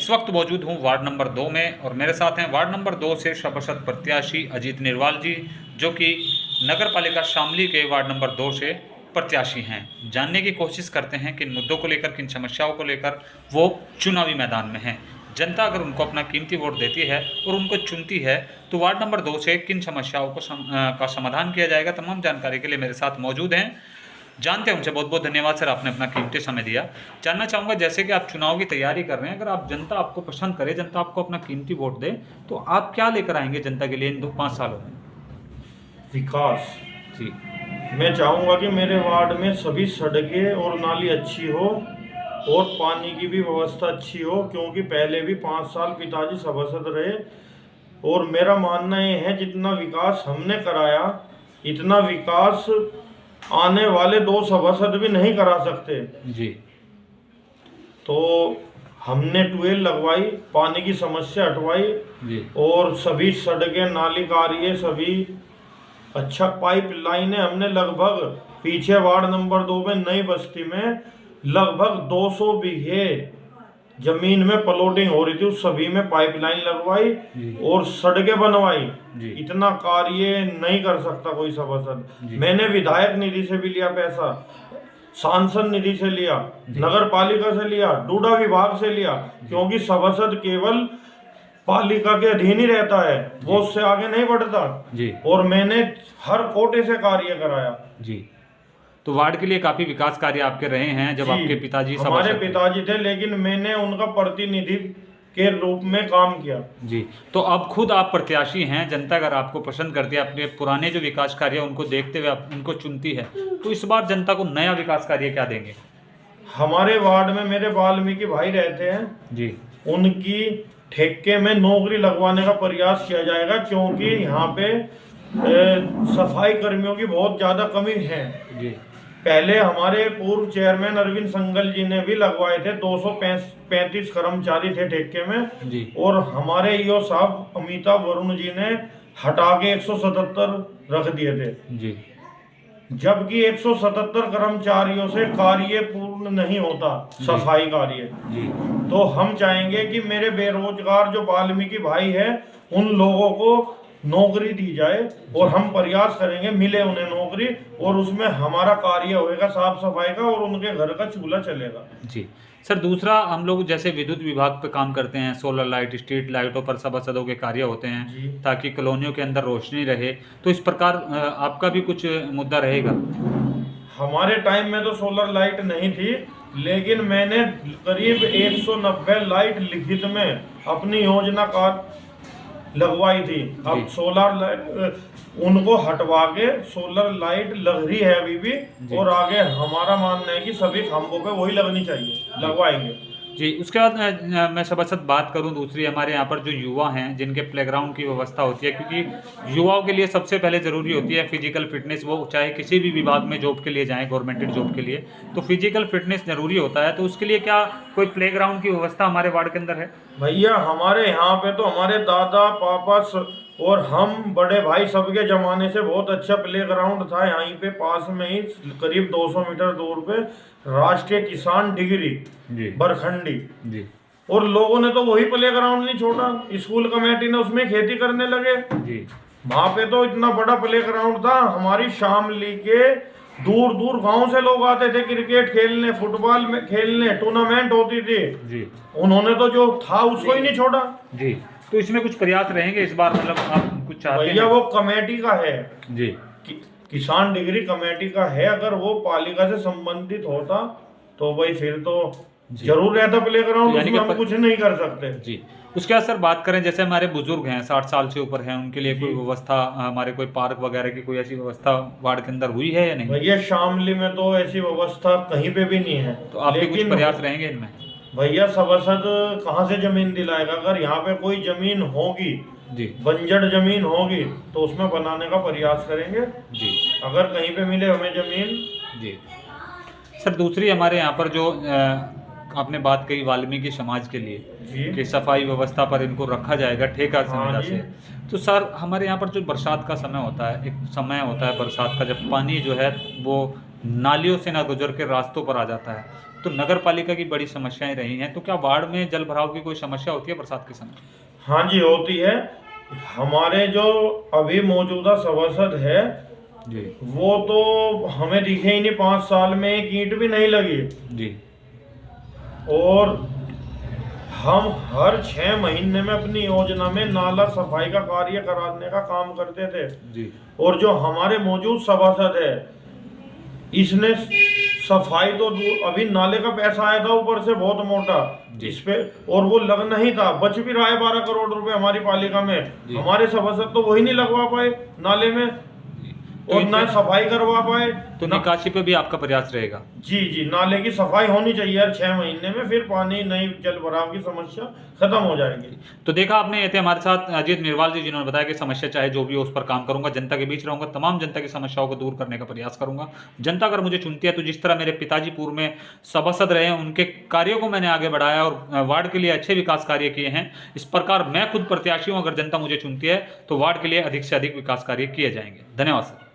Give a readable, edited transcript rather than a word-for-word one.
इस वक्त मौजूद हूँ वार्ड नंबर 2 में और मेरे साथ हैं वार्ड नंबर 2 से सभासद प्रत्याशी अजीत निर्वाल जी, जो कि नगर पालिका शामली के वार्ड नंबर 2 से प्रत्याशी हैं। जानने की कोशिश करते हैं किन मुद्दों को लेकर, किन समस्याओं को लेकर वो चुनावी मैदान में हैं। जनता अगर उनको अपना कीमती वोट देती है और उनको चुनती है तो वार्ड नंबर 2 से किन समस्याओं को का समाधान किया जाएगा, तमाम जानकारी के लिए मेरे साथ मौजूद हैं। जानते हैं उनसे। बहुत बहुत धन्यवाद सर, आपने अपना कीमती समय दिया। जानना चाहूँगा, जैसे कि आप चुनाव की तैयारी कर रहे हैं, अगर आप जनता आपको पसंद करे, जनता आपको अपना कीमती वोट दे, तो आप क्या लेकर आएंगे जनता के लिए इन 5 सालों में? विकास जी। मैं चाहूँगा कि मेरे वार्ड में सभी सड़कें और नाली अच्छी हो और पानी की भी व्यवस्था अच्छी हो, क्योंकि पहले भी 5 साल पिताजी सभासद रहे और मेरा मानना ये है जितना विकास हमने कराया इतना विकास आने वाले 2 सभासद भी नहीं करा सकते जी। तो हमने ट्यूबवेल लगवाई, पानी की समस्या हटवाई जी। और सभी सड़कें नाली कार्य सभी अच्छा पाइप लाइनें हमने लगभग पीछे वार्ड नंबर 2 में नई बस्ती में लगभग 200 बीघे जमीन में प्लॉटिंग हो रही थी, उस सभी में पाइपलाइन लगवाई और सड़कें बनवाई। इतना कार्य नहीं कर सकता कोई सभासद। मैंने विधायक निधि से भी लिया पैसा, सांसद निधि से लिया, नगर पालिका से लिया, डूडा विभाग से लिया, क्योंकि सभासद केवल पालिका के अधीन ही रहता है, वो उससे आगे नहीं बढ़ता जी। और मैंने हर कोटे से कार्य कराया जी। तो वार्ड के लिए काफी विकास कार्य आपके रहे हैं जब आपके पिताजी हमारे पिताजी थे, लेकिन मैंने उनका प्रतिनिधि के रूप में काम किया जी। तो अब खुद आप प्रत्याशी हैं, जनता अगर आपको पसंद करती है, अपने पुराने जो विकास कार्य उनको देखते हुए आप उनको चुनती है, तो इस बार जनता को नया विकास कार्य क्या देंगे? हमारे वार्ड में मेरे वाल्मीकि भाई रहते हैं जी, उनकी ठेके में नौकरी लगवाने का प्रयास किया जाएगा, क्योंकि यहाँ पे सफाई कर्मियों की बहुत ज्यादा कमी है जी। पहले हमारे पूर्व चेयरमैन अरविंद संगल जी ने भी लगवाए थे, 235 कर्मचारी थे ठेके में जी। और हमारे ईओ साहब अमिताभ वरुण जी ने हटा के 177 रख दिए थे जी। जबकि 177 कर्मचारियों से कार्य पूर्ण नहीं होता सफाई कार्य जी। तो हम चाहेंगे कि मेरे बेरोजगार जो वाल्मीकि भाई है उन लोगों को नौकरी दी जाए और हम प्रयास करेंगे मिले उन्हें नौकरी, और उसमें हमारा कार्य होएगा साफ सफाई का और उनके घर का चूल्हा चलेगा जी। सर, दूसरा, हम लोग जैसे विद्युत विभाग पे काम करते हैं, सोलर लाइट, स्ट्रीट लाइटों पर सभासदों के कार्य होते हैं ताकि कॉलोनियों के अंदर रोशनी रहे, तो इस प्रकार आपका भी कुछ मुद्दा रहेगा? हमारे टाइम में तो सोलर लाइट नहीं थी, लेकिन मैंने करीब 190 लाइट लिखित में अपनी योजना का लगवाई थी। अब सोलर लाइट उनको हटवा के सोलर लाइट लग रही है अभी भी, और आगे हमारा मानना है कि सभी खंभों पे वही लगनी चाहिए, लगवाएंगे जी। उसके बाद मैं सभासद बात करूं, दूसरी हमारे यहाँ पर जो युवा हैं जिनके प्लेग्राउंड की व्यवस्था होती है, क्योंकि युवाओं के लिए सबसे पहले ज़रूरी होती है फिजिकल फिटनेस, वो चाहे किसी भी विभाग में जॉब के लिए जाएं, गवर्नमेंट जॉब के लिए, तो फिजिकल फिटनेस ज़रूरी होता है। तो उसके लिए क्या कोई प्लेग्राउंड की व्यवस्था हमारे वार्ड के अंदर है? भैया हमारे यहाँ पे तो हमारे दादा पापा और हम बड़े भाई सबके जमाने से बहुत अच्छा प्लेग्राउंड था। यहीं पे पास में ही करीब 200 मीटर दूर पे राष्ट्रीय किसान डिग्री बरखंडी जी। और लोगों ने तो वही प्लेग्राउंड नहीं छोड़ा, स्कूल कमेटी ने उसमें खेती करने लगे जी। वहाँ पे तो इतना बड़ा प्लेग्राउंड था, हमारी शामली के दूर दूर गांव से लोग आते थे क्रिकेट खेलने, फुटबॉल में खेलने, टूर्नामेंट होती थी जी। उन्होंने तो जो था उसको ही नहीं छोड़ा जी। तो इसमें कुछ प्रयास रहेंगे इस बार, मतलब आप कुछ चाहते हैं? भैया वो कमेटी का है जी, किसान डिग्री कमेटी का है। अगर वो पालिका से संबंधित होता तो भाई फिर तो जरूर रहता प्लेग्राउंड, तो उसमें हम कुछ नहीं कर सकते जी। उसके बाद सर बात करें, जैसे हमारे बुजुर्ग हैं 60 साल से ऊपर हैं, उनके लिए कोई व्यवस्था, हमारे कोई पार्क वगैरह की कोई ऐसी व्यवस्था वार्ड के अंदर हुई है या नहीं? भैया शामली में तो ऐसी व्यवस्था कहीं पे भी नहीं है। तो आपके कुछ प्रयास रहेंगे इनमें? भैया सभासद कहाँ से जमीन दिलाएगा? अगर यहाँ पे कोई जमीन होगी जी, बंजर जमीन होगी, तो उसमें बनाने का प्रयास करेंगे जी, अगर कहीं पे मिले हमें जमीन जी। सर, दूसरी हमारे यहाँ पर जो आपने बात कही वाल्मीकि समाज के लिए कि सफाई व्यवस्था पर इनको रखा जाएगा ठेका संविदा से, तो सर हमारे यहाँ पर जो बरसात का समय होता है, एक समय होता है बरसात का, जब पानी जो है वो नालियों से ना गुजर के रास्तों पर आ जाता है। तो नगर पालिका की बड़ी समस्याएं रही हैं, तो क्या वार्ड में जल भराव की कोई समस्या होती है बरसात के समय? हाँ जी, होती है। हमारे जो अभी मौजूदा सभासद है जी वो तो हमें दिखे ही नहीं, 5 साल में एक ईंट भी नहीं लगी। जी और हम हर 6 महीने में अपनी योजना में नाला सफाई का कार्य कराने का काम करते थे। जी और जो हमारे मौजूद सभासद है इसने सफाई तो अभी नाले का पैसा आया था ऊपर से बहुत मोटा इस पे, और वो लगना ही था, बच भी रहा है 12 करोड़ रुपए हमारी पालिका में। हमारे सभासद तो वही नहीं लगवा पाए नाले में, और ना सफाई करवा पाए। तो निकासी पे भी आपका प्रयास रहेगा? जी जी, नाले की सफाई होनी चाहिए हर 6 महीने में, फिर पानी नहीं, जल भराव की समस्या खत्म हो जाएगी। तो देखा आपने, ये थे हमारे साथ अजीत निरवाल जी, जिन्होंने बताया कि समस्या चाहे जो भी हो उस पर काम करूंगा, जनता के बीच रहूंगा, तमाम जनता की समस्याओं को दूर करने का प्रयास करूंगा। जनता अगर मुझे चुनती है तो जिस तरह मेरे पिताजी पूर्व में सभासद रहे हैं, उनके कार्यों को मैंने आगे बढ़ाया और वार्ड के लिए अच्छे विकास कार्य किए हैं, इस प्रकार मैं खुद प्रत्याशी हूँ। अगर जनता मुझे चुनती है तो वार्ड के लिए अधिक से अधिक विकास कार्य किए जाएंगे। धन्यवाद सर।